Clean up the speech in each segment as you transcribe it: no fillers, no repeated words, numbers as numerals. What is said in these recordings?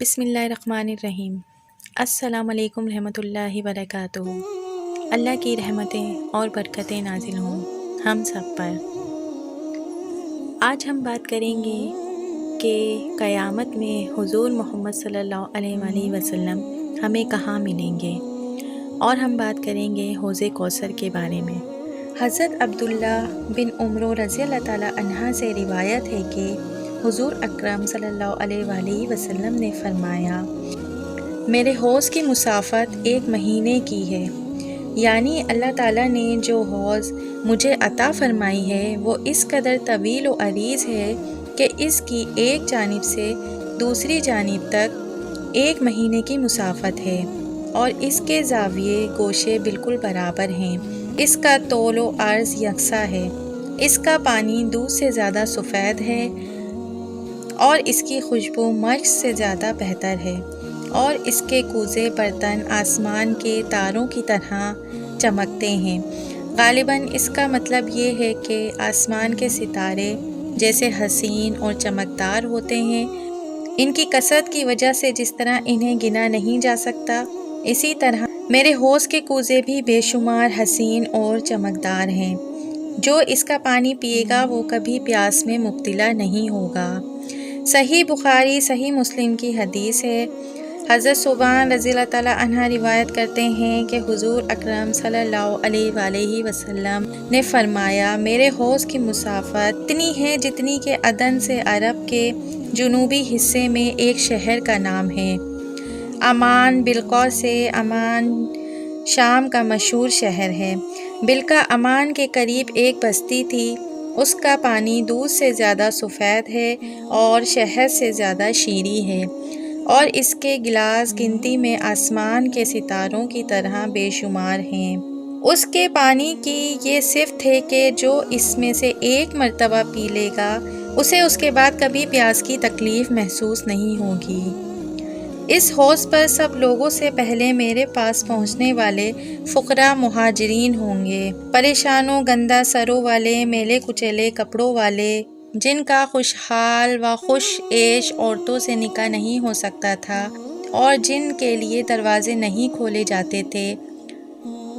بسم اللہ الرحمن الرحیم۔ السلام علیکم رحمۃ اللہ وبرکاتہ۔ اللہ کی رحمتیں اور برکتیں نازل ہوں ہم سب پر۔ آج ہم بات کریں گے کہ قیامت میں حضور محمد صلی اللہ علیہ وآلہ وسلم ہمیں کہاں ملیں گے، اور ہم بات کریں گے حوض کوثر کے بارے میں۔ حضرت عبداللہ بن عمر رضی اللہ تعالیٰ عنہ سے روایت ہے کہ حضور اکرم صلی اللہ علیہ وآلہ وسلم نے فرمایا، میرے حوض کی مسافت 1 مہینے کی ہے، یعنی اللہ تعالیٰ نے جو حوض مجھے عطا فرمائی ہے وہ اس قدر طویل و عریض ہے کہ اس کی ایک جانب سے دوسری جانب تک 1 مہینے کی مسافت ہے، اور اس کے زاویے گوشے بالکل برابر ہیں۔ اس کا طول و عرض یکساں ہے، اس کا پانی دودھ سے زیادہ سفید ہے، اور اس کی خوشبو مشک سے زیادہ بہتر ہے، اور اس کے کوزے برتن آسمان کے تاروں کی طرح چمکتے ہیں۔ غالباً اس کا مطلب یہ ہے کہ آسمان کے ستارے جیسے حسین اور چمکدار ہوتے ہیں، ان کی کثرت کی وجہ سے جس طرح انہیں گنا نہیں جا سکتا، اسی طرح میرے حوض کے کوزے بھی بے شمار حسین اور چمکدار ہیں۔ جو اس کا پانی پیے گا وہ کبھی پیاس میں مبتلا نہیں ہوگا۔ صحیح بخاری صحیح مسلم کی حدیث ہے۔ حضرت ثوبان رضی اللہ تعالیٰ عنہ روایت کرتے ہیں کہ حضور اکرم صلی اللہ علیہ وآلہ وسلم نے فرمایا، میرے حوض کی مسافت اتنی ہے جتنی کہ عدن سے عرب کے جنوبی حصے میں ایک شہر کا نام ہے۔ عمان بلقاء سے عمان شام کا مشہور شہر ہے۔ بلقاء عمان کے قریب ایک بستی تھی، اس کا پانی دودھ سے زیادہ سفید ہے اور شہد سے زیادہ شیریں ہے، اور اس کے گلاس گنتی میں آسمان کے ستاروں کی طرح بے شمار ہیں۔ اس کے پانی کی یہ صفت ہے کہ جو اس میں سے 1 مرتبہ پی لے گا اسے اس کے بعد کبھی پیاس کی تکلیف محسوس نہیں ہوگی۔ اس حوض پر سب لوگوں سے پہلے میرے پاس پہنچنے والے فقراء مہاجرین ہوں گے، پریشانوں گندہ سروں والے، میلے کچیلے کپڑوں والے، جن کا خوشحال و خوش عیش عورتوں سے نکاح نہیں ہو سکتا تھا اور جن کے لیے دروازے نہیں کھولے جاتے تھے،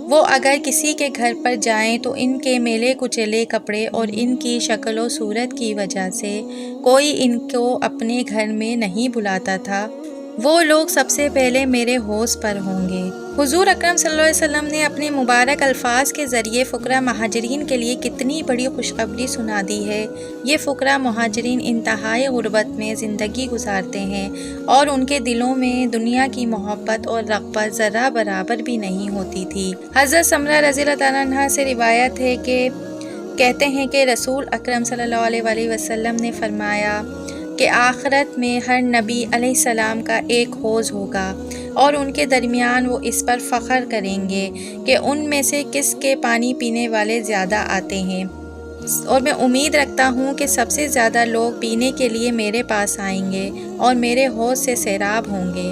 وہ اگر کسی کے گھر پر جائیں تو ان کے میلے کچیلے کپڑے اور ان کی شکل و صورت کی وجہ سے کوئی ان کو اپنے گھر میں نہیں بلاتا تھا، وہ لوگ سب سے پہلے میرے حوض پر ہوں گے۔ حضور اکرم صلی اللہ علیہ وسلم نے اپنے مبارک الفاظ کے ذریعے فقراء مہاجرین کے لیے کتنی بڑی خوشخبری سنا دی ہے۔ یہ فقراء مہاجرین انتہائی غربت میں زندگی گزارتے ہیں، اور ان کے دلوں میں دنیا کی محبت اور رغبت ذرہ برابر بھی نہیں ہوتی تھی۔ حضرت سمرہ رضی اللہ تعالیٰ عنہ سے روایت ہے کہ کہتے ہیں کہ رسول اکرم صلی اللہ علیہ وآلہ وسلم نے فرمایا کہ آخرت میں ہر نبی علیہ السلام کا ایک حوض ہوگا، اور ان کے درمیان وہ اس پر فخر کریں گے کہ ان میں سے کس کے پانی پینے والے زیادہ آتے ہیں، اور میں امید رکھتا ہوں کہ سب سے زیادہ لوگ پینے کے لیے میرے پاس آئیں گے اور میرے حوض سے سیراب ہوں گے۔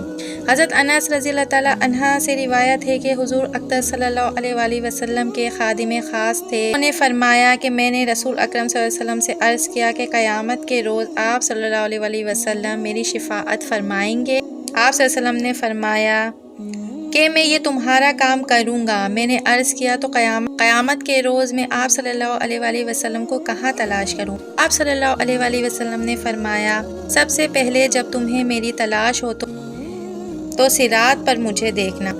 حضرت انس رضی اللہ تعالیٰ عنہ سے روایت ہے کہ حضور اکرم صلی اللہ علیہ وآلہ وسلم کے خادم خاص تھے، انہوں نے فرمایا کہ میں نے رسول اکرم صلی اللہ علیہ وسلم سے عرض کیا کہ قیامت کے روز آپ صلی اللہ علیہ وآلہ وسلم میری شفاعت فرمائیں گے؟ آپ صلی اللہ علیہ وسلم نے فرمایا کہ میں یہ تمہارا کام کروں گا۔ میں نے عرض کیا تو قیامت کے روز میں آپ صلی اللہ علیہ وآلہ وسلم کو کہاں تلاش کروں؟ آپ صلی اللہ علیہ وآلہ وسلم نے فرمایا، سب سے پہلے جب تمہیں میری تلاش ہو تو صراط پر مجھے دیکھنا۔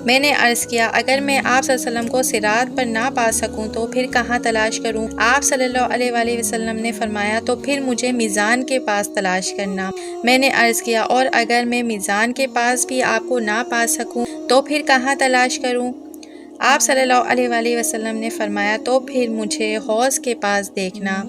میں نے عرض کیا، اگر میں آپ صلی اللہ علیہ وسلم کو صراط پر نہ پا سکوں تو پھر کہاں تلاش کروں؟ آپ صلی اللہ علیہ وآلہ وسلم نے فرمایا، تو پھر مجھے میزان کے پاس تلاش کرنا۔ میں نے عرض کیا، اور اگر میں میزان کے پاس بھی آپ کو نہ پا سکوں تو پھر کہاں تلاش کروں؟ آپ صلی اللہ علیہ وآلہ وسلم نے فرمایا، تو پھر مجھے حوض کے پاس دیکھنا،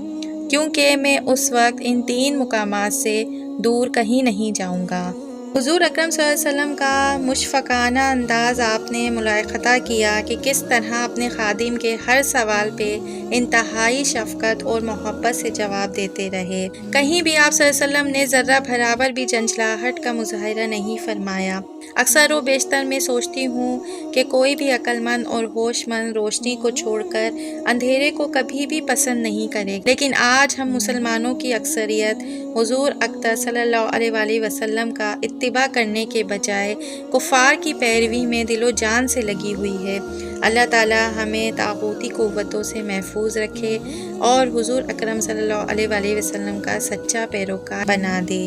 کیونکہ میں اس وقت ان 3 مقامات سے دور کہیں نہیں جاؤں گا۔ حضور اکرم صلی اللہ علیہ وسلم کا مشفقانہ انداز آپ نے ملاحظہ کیا کہ کس طرح اپنے خادم کے ہر سوال پہ انتہائی شفقت اور محبت سے جواب دیتے رہے۔ کہیں بھی آپ صلی اللہ علیہ وسلم نے ذرہ برابر بھی جھنجھلاہٹ کا مظاہرہ نہیں فرمایا۔ اکثر و بیشتر میں سوچتی ہوں کہ کوئی بھی عقل مند اور ہوش مند روشنی کو چھوڑ کر اندھیرے کو کبھی بھی پسند نہیں کرے، لیکن آج ہم مسلمانوں کی اکثریت حضور اکرم صلی اللہ علیہ وآلہ وسلم کا اتباع کرنے کے بجائے کفار کی پیروی میں دل و جان سے لگی ہوئی ہے۔ اللہ تعالیٰ ہمیں طاغوتی قوتوں سے محفوظ رکھے اور حضور اکرم صلی اللہ علیہ وآلہ وسلم کا سچا پیروکار بنا دے،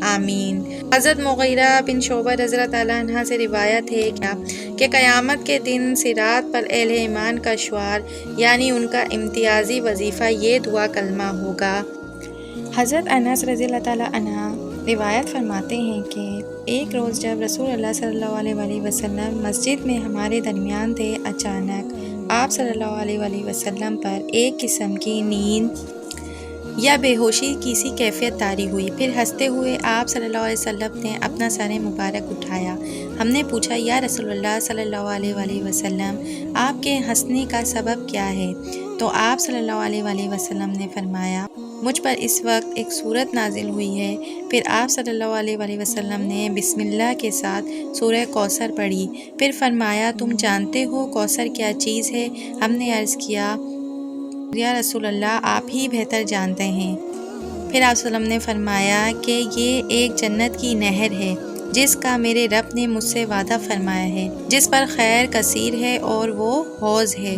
آمین۔ حضرت مغیرہ بن شعبہ رضی اللہ تعالیٰ عنہ سے روایت ہے کہ قیامت کے دن صراط پر اہل ایمان کا شعار یعنی ان کا امتیازی وظیفہ یہ دعا کلمہ ہوگا۔ حضرت انس رضی اللہ تعالیٰ عنہ روایت فرماتے ہیں کہ ایک روز جب رسول اللہ صلی اللہ علیہ وآلہ وسلم مسجد میں ہمارے درمیان تھے، اچانک آپ صلی اللہ علیہ وآلہ وسلم پر ایک قسم کی نیند یا بے ہوشی کی سی کیفیت طاری ہوئی۔ پھر ہنستے ہوئے آپ صلی اللہ علیہ وسلم نے اپنا سر مبارک اٹھایا۔ ہم نے پوچھا، یا رسول اللہ صلی اللہ علیہ وآلہ وسلم، آپ کے ہنسنے کا سبب کیا ہے؟ تو آپ صلی اللہ علیہ وآلہ وسلم نے فرمایا، مجھ پر اس وقت ایک سورت نازل ہوئی ہے۔ پھر آپ صلی اللہ علیہ وآلہ وسلم نے بسم اللہ کے ساتھ سورہ کوثر پڑھی۔ پھر فرمایا، تم جانتے ہو کوثر کیا چیز ہے؟ ہم نے عرض کیا، یا رسول اللہ آپ ہی بہتر جانتے ہیں۔ پھر آپ صلی اللہ علیہ وسلم نے فرمایا کہ یہ ایک جنت کی نہر ہے جس کا میرے رب نے مجھ سے وعدہ فرمایا ہے، جس پر خیر کثیر ہے، اور وہ حوض ہے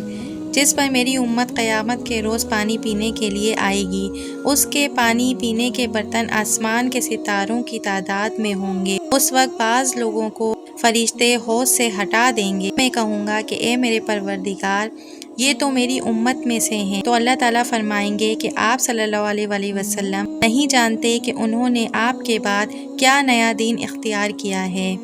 جس پر میری امت قیامت کے روز پانی پینے کے لیے آئے گی۔ اس کے پانی پینے کے برتن آسمان کے ستاروں کی تعداد میں ہوں گے۔ اس وقت بعض لوگوں کو فرشتے حوض سے ہٹا دیں گے۔ میں کہوں گا کہ اے میرے پروردگار، یہ تو میری امت میں سے ہیں، تو اللہ تعالیٰ فرمائیں گے کہ آپ صلی اللہ علیہ وآلہ وسلم نہیں جانتے کہ انہوں نے آپ کے بعد کیا نیا دین اختیار کیا ہے۔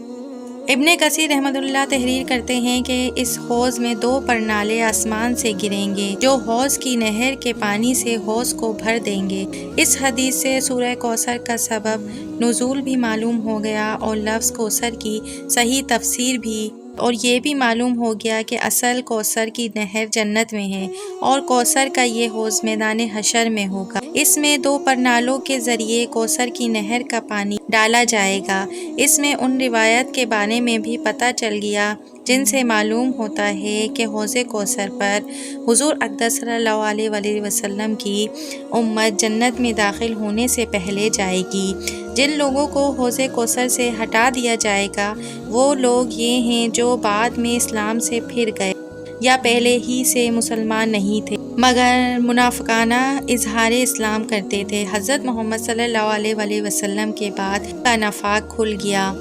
ابن کثیر رحمۃ اللہ تحریر کرتے ہیں کہ اس حوض میں 2 پرنالے آسمان سے گریں گے جو حوض کی نہر کے پانی سے حوض کو بھر دیں گے۔ اس حدیث سے سورہ کوثر کا سبب نزول بھی معلوم ہو گیا اور لفظ کوثر کی صحیح تفسیر بھی، اور یہ بھی معلوم ہو گیا کہ اصل کوثر کی نہر جنت میں ہے اور کوثر کا یہ حوض میدان حشر میں ہوگا۔ اس میں 2 پرنالوں کے ذریعے کوثر کی نہر کا پانی ڈالا جائے گا۔ اس میں ان روایت کے بارے میں بھی پتہ چل گیا جن سے معلوم ہوتا ہے کہ حوض کوثر پر حضور اقدس صلی اللہ علیہ وآلہ وسلم کی امت جنت میں داخل ہونے سے پہلے جائے گی۔ جن لوگوں کو حوض کوثر سے ہٹا دیا جائے گا وہ لوگ یہ ہیں جو بعد میں اسلام سے پھر گئے یا پہلے ہی سے مسلمان نہیں تھے مگر منافقانہ اظہار اسلام کرتے تھے۔ حضرت محمد صلی اللہ علیہ وآلہ وسلم کے بعد کا نفاق کھل گیا۔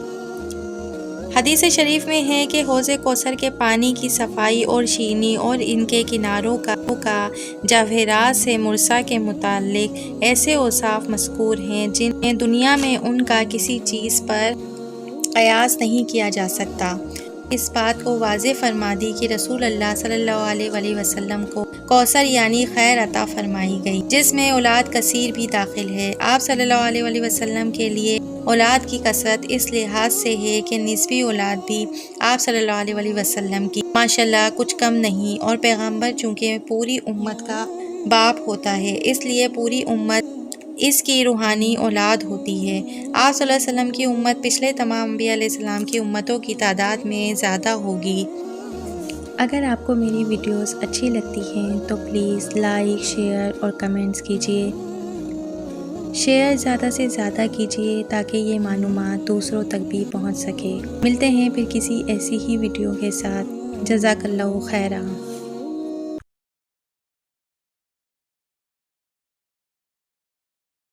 حدیث شریف میں ہے کہ حوض کوثر کے پانی کی صفائی اور شیرینی اور ان کے کناروں کا جواہرات سے مرصع کے متعلق ایسے اوصاف مذکور ہیں جن میں دنیا میں ان کا کسی چیز پر قیاس نہیں کیا جا سکتا۔ اس بات کو واضح فرما دی کہ رسول اللہ صلی اللہ علیہ وآلہ وسلم کو کوثر یعنی خیر عطا فرمائی گئی جس میں اولاد کثیر بھی داخل ہے۔ آپ صلی اللہ علیہ وآلہ وسلم کے لیے اولاد کی کثرت اس لحاظ سے ہے کہ نسبی اولاد بھی آپ صلی اللہ علیہ وآلہ وسلم کی ماشاءاللہ کچھ کم نہیں، اور پیغمبر چونکہ پوری امت کا باپ ہوتا ہے اس لیے پوری امت اس کی روحانی اولاد ہوتی ہے۔ آپ صلی اللہ علیہ وسلم کی امت پچھلے تمام انبیاء علیہ السلام کی امتوں کی تعداد میں زیادہ ہوگی۔ اگر آپ کو میری ویڈیوز اچھی لگتی ہیں تو پلیز لائک، شیئر اور کمنٹس کیجیے۔ شیئر زیادہ سے زیادہ کیجیے تاکہ یہ معلومات دوسروں تک بھی پہنچ سکے۔ ملتے ہیں پھر کسی ایسی ہی ویڈیو کے ساتھ۔ جزاک اللہ خیرہ۔